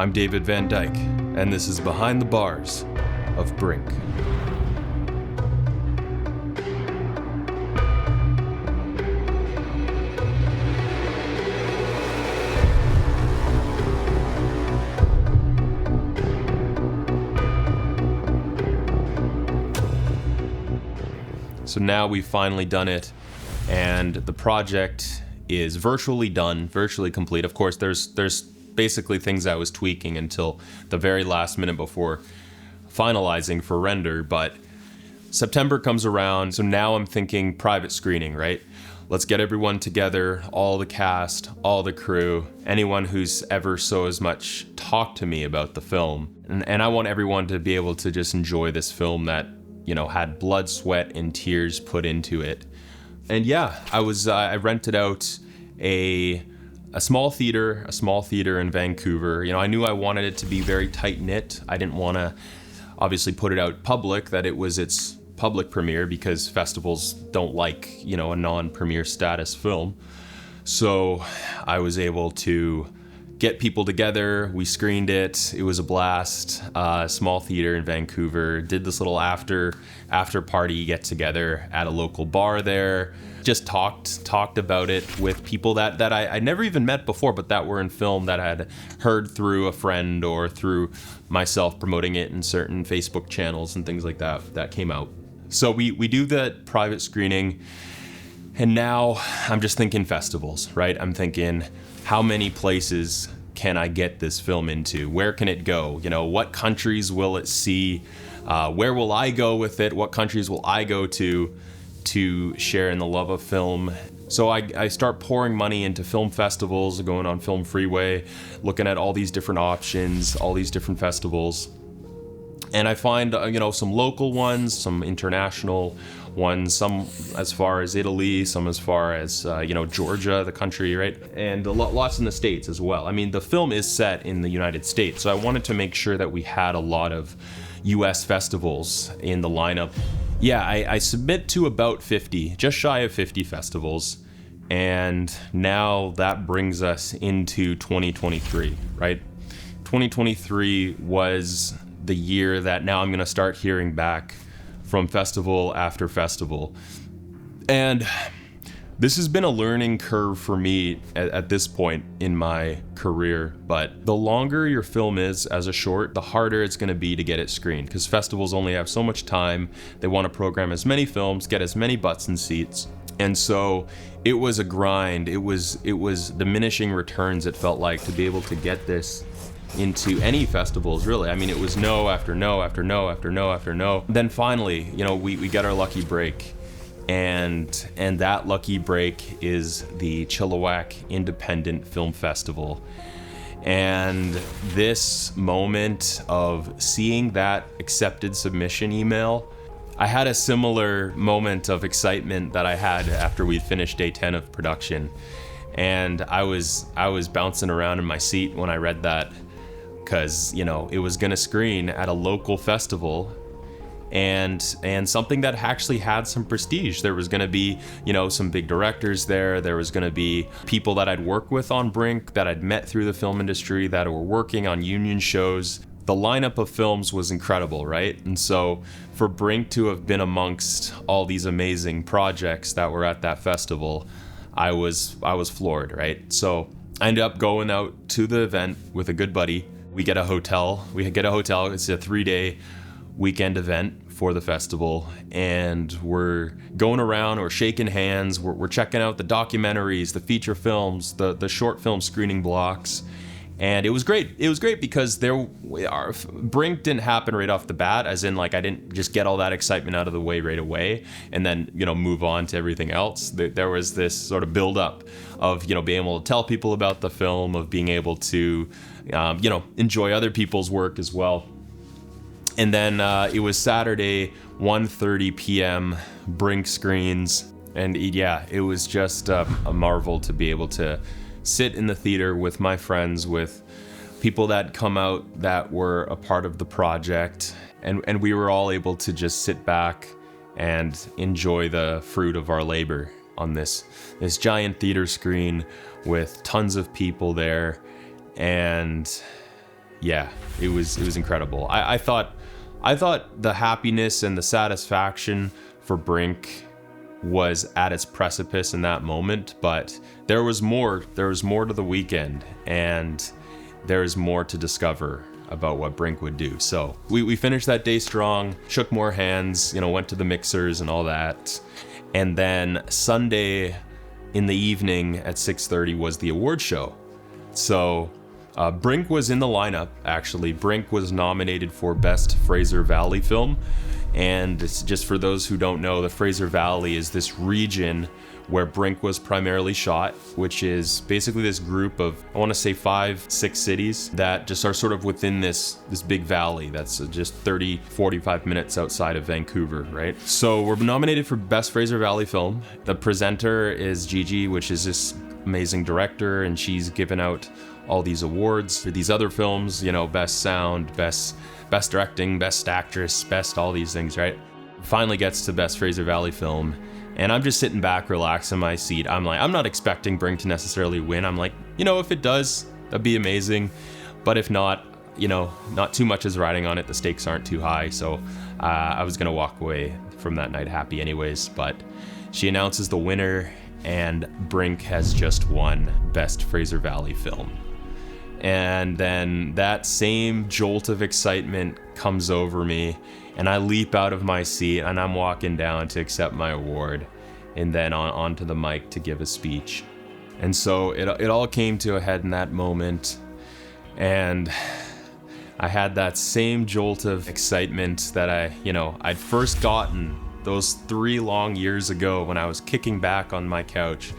I'm David VanDyke, and this is Behind the Bars of BRINK. So now we've finally done it, and the project is virtually done, virtually complete. Of course, there's basically things I was tweaking until the very last minute before finalizing for render, but September comes around, so now I'm thinking private screening, right? Let's get everyone together, all the cast, all the crew, anyone who's ever so as much talked to me about the film. And I want everyone to be able to just enjoy this film that, you know, had blood, sweat, and tears put into it. And yeah, I rented out a small theater in Vancouver. You know, I knew I wanted it to be very tight-knit. I didn't want to obviously put it out public, that it was its public premiere, because festivals don't like, you know, a non-premiere status film. So I was able to get people together. We screened it. It was a blast. Small theater in Vancouver. Did this little after party get together at a local bar there. Just talked about it with people that I never even met before, but that were in film, that I had heard through a friend or through myself promoting it in certain Facebook channels and things like that came out. So we do the private screening, and now I'm just thinking festivals, right? I'm thinking, how many places can I get this film into? Where can it go? You know, what countries will it see? Where will I go with it? What countries will I go to share in the love of film? So I start pouring money into film festivals, going on Film Freeway, looking at all these different options, all these different festivals. And I find, you know, some local ones, some international ones, some as far as Italy, some as far as, you know, Georgia, the country, right? And lots in the States as well. I mean, the film is set in the United States, so I wanted to make sure that we had a lot of US festivals in the lineup. Yeah, I submit to about 50, just shy of 50 festivals. And now that brings us into 2023, right? 2023 was the year that now I'm going to start hearing back from festival after festival. And this has been a learning curve for me at this point in my career, but the longer your film is as a short, the harder it's going to be to get it screened, because festivals only have so much time. They want to program as many films, get as many butts in seats. And so it was a grind. It was diminishing returns, it felt like, to be able to get this into any festivals, really. I mean, it was no after no after no after no after no. Then finally, you know, we got our lucky break, and that lucky break is the Chilliwack Independent Film Festival. And this moment of seeing that accepted submission email, I had a similar moment of excitement that I had after we finished day 10 of production. And I was bouncing around in my seat when I read that, because, you know, it was going to screen at a local festival, and something that actually had some prestige. There was going to be, you know, some big directors there. There was going to be people that I'd worked with on BRINK, that I'd met through the film industry, that were working on union shows. The lineup of films was incredible, right? And so for BRINK to have been amongst all these amazing projects that were at that festival, I was floored, right? So I ended up going out to the event with a good buddy. We get a hotel. It's a 3-day weekend event for the festival, and we're going around, we're shaking hands, we're checking out the documentaries, the feature films, the short film screening blocks. And it was great. It was great because BRINK didn't happen right off the bat, as in, like, I didn't just get all that excitement out of the way right away and then, you know, move on to everything else. There was this sort of build up of, you know, being able to tell people about the film, of being able to, you know, enjoy other people's work as well. And then it was Saturday, 1:30 p.m., BRINK screens. And yeah, it was just a marvel to be able to sit in the theater with my friends, with people that come out that were a part of the project, and we were all able to just sit back and enjoy the fruit of our labor on this giant theater screen with tons of people there. And yeah, it was incredible. I thought the happiness and the satisfaction for BRINK was at its precipice in that moment, but there was more to the weekend, and there's more to discover about what BRINK would do. So we finished that day strong, shook more hands, went to the mixers and all that. And then Sunday in the evening at 6:30 was the award show. So BRINK was in the lineup, actually. BRINK was nominated for Best Fraser Valley Film. And it's just for those who don't know, the Fraser Valley is this region where BRINK was primarily shot, which is basically this group of, I want to say 5-6 cities that just are sort of within this big valley that's just 30-45 minutes outside of Vancouver, right? So we're nominated for Best Fraser Valley Film. The presenter is Gigi, which is this amazing director, and she's given out all these awards for these other films, best sound, best directing, best actress, best all these things, right? Finally gets to Best Fraser Valley Film, and I'm just sitting back, relaxed in my seat. I'm not expecting BRINK to necessarily win. I'm like, if it does, that'd be amazing. But if not, not too much is riding on it. The stakes aren't too high. So I was gonna walk away from that night happy anyways. But she announces the winner, and BRINK has just won Best Fraser Valley Film. And then that same jolt of excitement comes over me, and I leap out of my seat, and I'm walking down to accept my award, and then onto the mic to give a speech. And so it all came to a head in that moment, and I had that same jolt of excitement that I'd first gotten those 3 long years ago when I was kicking back on my couch,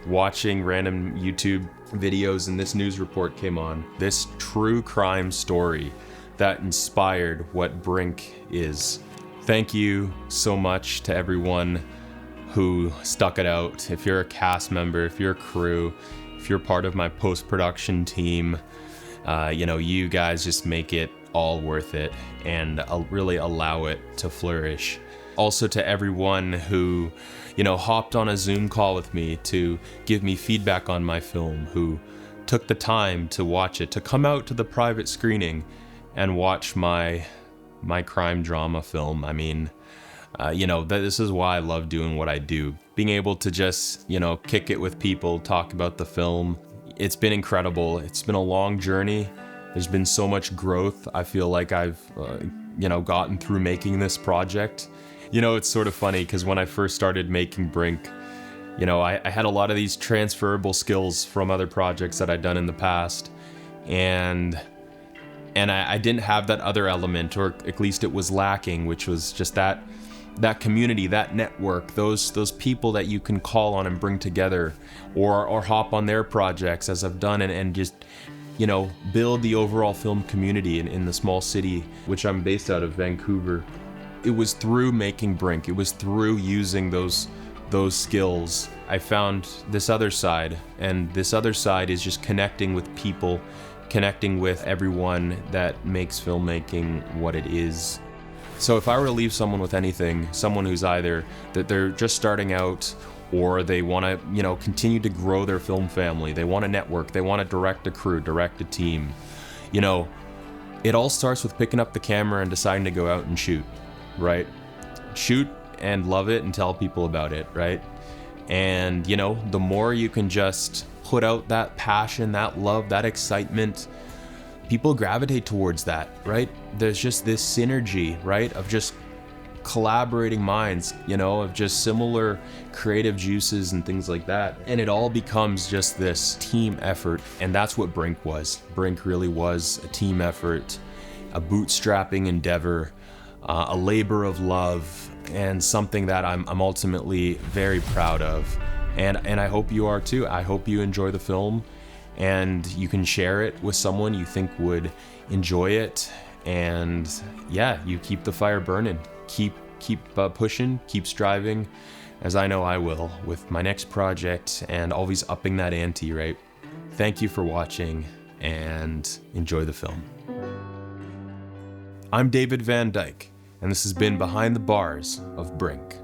watching random YouTube videos, and this news report came on. This true crime story that inspired what BRINK is. Thank you so much to everyone who stuck it out. If you're a cast member, if you're a crew, if you're part of my post-production team, you guys just make it all worth it and really allow it to flourish. Also to everyone who, hopped on a Zoom call with me to give me feedback on my film, who took the time to watch it, to come out to the private screening and watch my crime drama film. I mean, this is why I love doing what I do. Being able to just, kick it with people, talk about the film. It's been incredible. It's been a long journey. There's been so much growth. I feel like I've, gotten through making this project. It's sort of funny because when I first started making BRINK, I had a lot of these transferable skills from other projects that I'd done in the past, and I didn't have that other element, or at least it was lacking, which was just that community, that network, those people that you can call on and bring together, or hop on their projects as I've done, and just build the overall film community in the small city, which I'm based out of, Vancouver. It was through making BRINK, it was through using those skills, I found this other side, and this other side is just connecting with people, connecting with everyone that makes filmmaking what it is. So if I were to leave someone with anything, someone who's either that they're just starting out, or they want to, continue to grow their film family, they want to network, they want to direct a crew, direct a team, it all starts with picking up the camera and deciding to go out and shoot, right? Shoot and love it and tell people about it, right? And, the more you can just put out that passion, that love, that excitement, people gravitate towards that, right? There's just this synergy, right, of just collaborating minds, of just similar creative juices and things like that. And it all becomes just this team effort. And that's what BRINK was. BRINK really was a team effort, a bootstrapping endeavor, a labor of love, and something that I'm ultimately very proud of. And I hope you are too. I hope you enjoy the film and you can share it with someone you think would enjoy it. And yeah, you keep the fire burning. Keep pushing, keep striving, as I know I will with my next project, and always upping that ante, right? Thank you for watching, and enjoy the film. I'm David VanDyke, and this has been Behind the Bars of BRINK.